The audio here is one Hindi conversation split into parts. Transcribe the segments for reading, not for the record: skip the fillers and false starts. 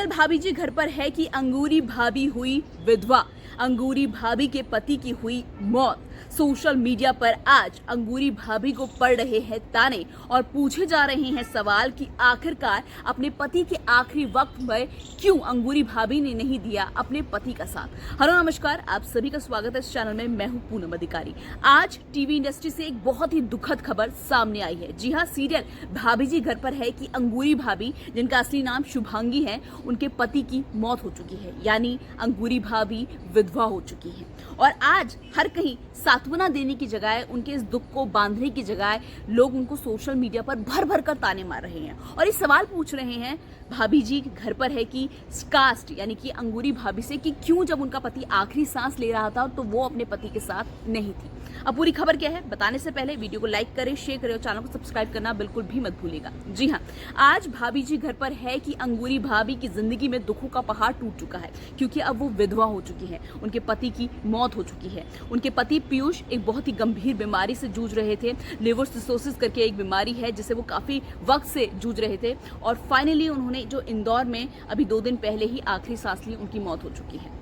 दरअसल भाभी जी घर पर है कि अंगूरी भाभी हुई विधवा। अंगूरी भाभी के पति की हुई मौत। सोशल मीडिया पर आज अंगूरी भाभी को पड़ रहे हैं ताने और पूछे जा रहे हैं सवाल कि आखिरकार अपने पति के आखिरी वक्त में क्यों अंगूरी भाभी ने नहीं दिया अपने पति का साथ। हेलो नमस्कार, आप सभी का स्वागत है इस चैनल में। मैं हूं पूनम अधिकारी। आज टीवी इंडस्ट्री से एक बहुत ही दुखद खबर सामने आई है। जी हां, सीरियल भाभी जी घर पर है कि अंगूरी भाभी, जिनका असली नाम शुभांगी है, उनके पति की मौत हो चुकी है, यानी अंगूरी भाभी विधवा हो चुकी है। और आज हर कहीं सांत्वना देने की जगह, उनके इस दुख को बांधने की जगह लोग उनको सोशल मीडिया पर भर भर कर ताने मार रहे हैं और ये सवाल पूछ रहे हैं भाभी जी घर पर है कि कास्ट यानी कि अंगूरी भाभी से कि क्यों जब उनका पति आखिरी सांस ले रहा था तो वो अपने पति के साथ नहीं थी। अब पूरी खबर क्या है बताने से पहले वीडियो को लाइक करें, शेयर करें और चैनल को सब्सक्राइब करना बिल्कुल भी मत भूलिएगा। जी हाँ, आज भाभी जी घर पर है कि अंगूरी भाभी की जिंदगी में दुखों का पहाड़ टूट चुका है, क्योंकि अब वो विधवा हो चुकी है। उनके पति की मौत हो चुकी है। उनके पति पीयूष एक बहुत ही गंभीर बीमारी से जूझ रहे थे। लिवर सिरोसिस करके एक बीमारी है जिसे वो काफी वक्त से जूझ रहे थे और फाइनली उन्होंने जो इंदौर में अभी 2 दिन पहले ही आखिरी सांस ली, उनकी मौत हो चुकी है।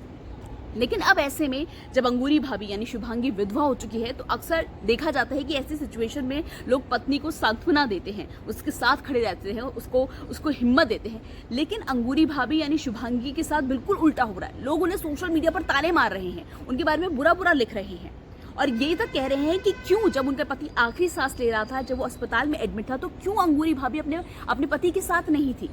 लेकिन अब ऐसे में जब अंगूरी भाभी यानी शुभांगी विधवा हो चुकी है तो अक्सर देखा जाता है कि ऐसी सिचुएशन में लोग पत्नी को सांत्वना देते हैं, उसके साथ खड़े रहते हैं, उसको हिम्मत देते हैं। लेकिन अंगूरी भाभी यानी शुभांगी के साथ बिल्कुल उल्टा हो रहा है। लोग उन्हें सोशल मीडिया पर ताने मार रहे हैं, उनके बारे में बुरा बुरा लिख रहे हैं और ये तक कह रहे हैं कि क्यों जब उनका पति आखिरी सांस ले रहा था, जब वो अस्पताल में एडमिट था, तो क्यों अंगूरी भाभी अपने पति के साथ नहीं थी।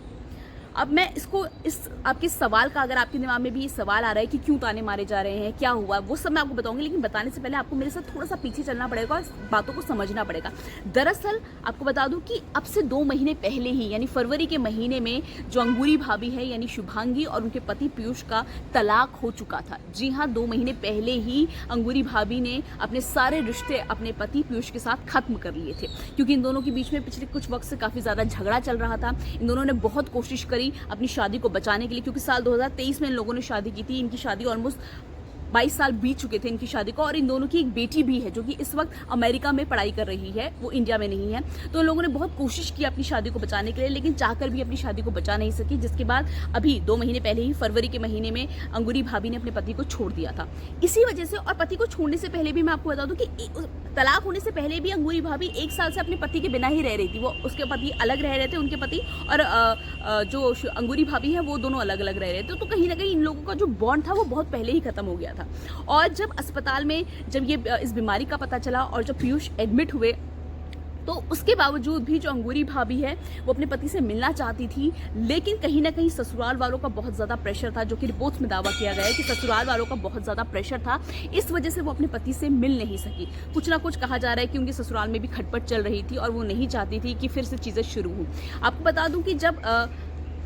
अब मैं इस आपके सवाल का, अगर आपके दिमाग में भी ये सवाल आ रहा है कि क्यों ताने मारे जा रहे हैं, क्या हुआ, वो सब मैं आपको बताऊंगी। लेकिन बताने से पहले आपको मेरे साथ थोड़ा सा पीछे चलना पड़ेगा और बातों को समझना पड़ेगा। दरअसल आपको बता दूं कि अब से 2 महीने पहले ही यानी फरवरी के महीने में जो अंगूरी भाभी है यानी शुभांगी और उनके पति पीयूष का तलाक हो चुका था। जी हाँ, 2 महीने पहले ही अंगूरी भाभी ने अपने सारे रिश्ते अपने पति पीयूष के साथ खत्म कर लिए थे, क्योंकि इन दोनों के बीच में पिछले कुछ वक्त से काफी ज्यादा झगड़ा चल रहा था। इन दोनों ने बहुत कोशिश करी अपनी शादी को बचाने के लिए, क्योंकि साल 2023 में इन लोगों ने शादी की थी। इनकी शादी ऑलमोस्ट 22 साल बीत चुके थे इनकी शादी को और इन दोनों की एक बेटी भी है जो कि इस वक्त अमेरिका में पढ़ाई कर रही है, वो इंडिया में नहीं है। तो इन लोगों ने बहुत कोशिश की अपनी शादी को बचाने के लिए, लेकिन चाहकर भी अपनी शादी को बचा नहीं सकी, जिसके बाद अभी 2 महीने पहले ही फरवरी के महीने में अंगूरी भाभी ने अपने पति को छोड़ दिया था। इसी वजह से, और पति को छोड़ने से पहले भी मैं आपको बता दूं कि तलाक होने से पहले भी अंगूरी भाभी 1 साल से अपने पति के बिना ही रह रही थी। वो उसके पति अलग रह रहे थे, उनके पति और जो अंगूरी भाभी है वो दोनों अलग अलग रह रहे थे। तो कहीं ना कहीं इन लोगों का जो बॉन्ड था वो बहुत पहले ही खत्म हो गया था। और जब अस्पताल में जब ये इस बीमारी का पता चला और जब पीयूष एडमिट हुए, तो उसके बावजूद भी जो अंगूरी भाभी है वो अपने पति से मिलना चाहती थी, लेकिन कहीं ना कहीं ससुराल वालों का बहुत ज्यादा प्रेशर था, जो कि रिपोर्ट्स में दावा किया गया है कि ससुराल वालों का बहुत ज्यादा प्रेशर था। इस वजह से वो अपने पति से मिल नहीं सकी। कुछ ना कुछ कहा जा रहा है कि उनके ससुराल में भी खटपट चल रही थी और वो नहीं चाहती थी कि फिर से चीजें शुरू हों। आपको बता दूं कि जब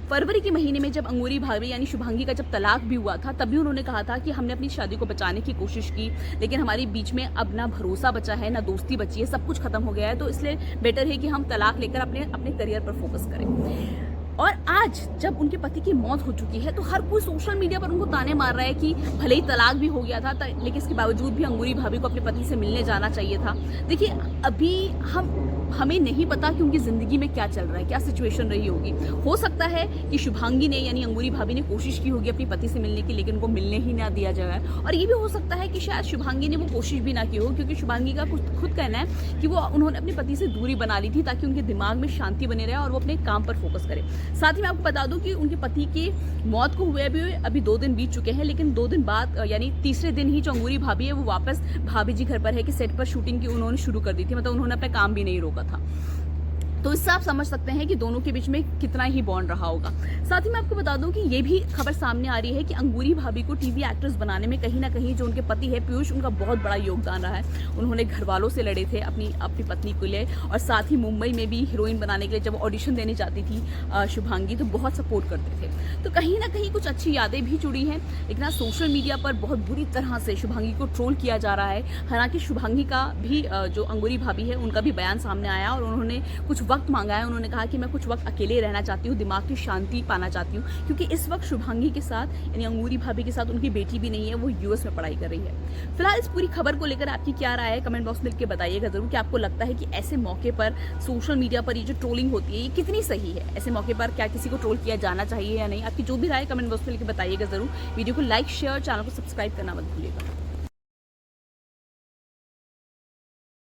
फरवरी के महीने में जब अंगूरी भाभी यानी शुभांगी का जब तलाक भी हुआ था, तभी उन्होंने कहा था कि हमने अपनी शादी को बचाने की कोशिश की, लेकिन हमारे बीच में अब ना भरोसा बचा है, ना दोस्ती बची है, सब कुछ खत्म हो गया है। तो इसलिए बेटर है कि हम तलाक लेकर अपने करियर पर फोकस करें। और आज जब उनके पति की मौत हो चुकी है तो हर कोई सोशल मीडिया पर उनको ताने मार रहा है कि भले ही तलाक भी हो गया था, लेकिन इसके बावजूद भी अंगूरी भाभी को अपने पति से मिलने जाना चाहिए था। देखिए, अभी हमें नहीं पता कि उनकी जिंदगी में क्या चल रहा है, क्या सिचुएशन रही होगी। हो सकता है कि शुभांगी ने यानी अंगूरी भाभी ने कोशिश की होगी अपने पति से मिलने की, लेकिन उनको मिलने ही ना दिया जाए। और ये भी हो सकता है कि शायद शुभांगी ने वो कोशिश भी ना की हो, क्योंकि शुभांगी का खुद कहना है कि उन्होंने अपने पति से दूरी बना ली थी ताकि उनके दिमाग में शांति बने रहे और वो अपने काम पर फोकस करे। साथ ही मैं आपको बता दूं कि उनके पति की मौत को हुए भी अभी 2 दिन बीत चुके हैं, लेकिन 2 दिन बाद यानी तीसरे दिन ही जो अंगूरी भाभी है वो वापस भाभी जी घर पर है कि सेट पर शूटिंग की उन्होंने शुरू कर दी थी। मतलब उन्होंने अपना काम भी नहीं रोका था। तो इससे आप समझ सकते हैं कि दोनों के बीच में कितना ही बॉन्ड रहा होगा। साथ ही मैं आपको बता दूं कि ये भी खबर सामने आ रही है कि अंगूरी भाभी को टीवी एक्ट्रेस बनाने में कहीं ना कहीं जो उनके पति है पीयूष, उनका बहुत बड़ा योगदान रहा है। उन्होंने घर वालों से लड़े थे अपनी पत्नी को लिए, और साथ ही मुंबई में भी हीरोइन बनाने के लिए जब ऑडिशन देने जाती थी शुभांगी, तो बहुत सपोर्ट करते थे। तो कहीं ना कहीं कुछ अच्छी यादें भी जुड़ी हैं, लेकिन आज सोशल मीडिया पर बहुत बुरी तरह से शुभांगी को ट्रोल किया जा रहा है। हालांकि शुभांगी का भी जो अंगूरी भाभी है उनका भी बयान सामने आया और उन्होंने कुछ वक्त मांगा है। उन्होंने कहा कि मैं कुछ वक्त अकेले रहना चाहती हूँ, दिमाग की शांति पाना चाहती हूँ, क्योंकि इस वक्त शुभांगी के साथ यानी अंगूरी भाभी के साथ उनकी बेटी भी नहीं है, वो यूएस में पढ़ाई कर रही है। फिलहाल इस पूरी खबर को लेकर आपकी क्या राय है, कमेंट बॉक्स में लिख के बताइएगा जरूर कि आपको लगता है कि ऐसे मौके पर सोशल मीडिया पर ये जो ट्रोलिंग होती है ये कितनी सही है। ऐसे मौके पर क्या किसी को ट्रोल किया जाना चाहिए या नहीं, आपकी जो भी राय कमेंट बॉक्स में लिख के बताइएगा जरूर। वीडियो को लाइक शेयर, चैनल को सब्सक्राइब करना मत भूलिएगा।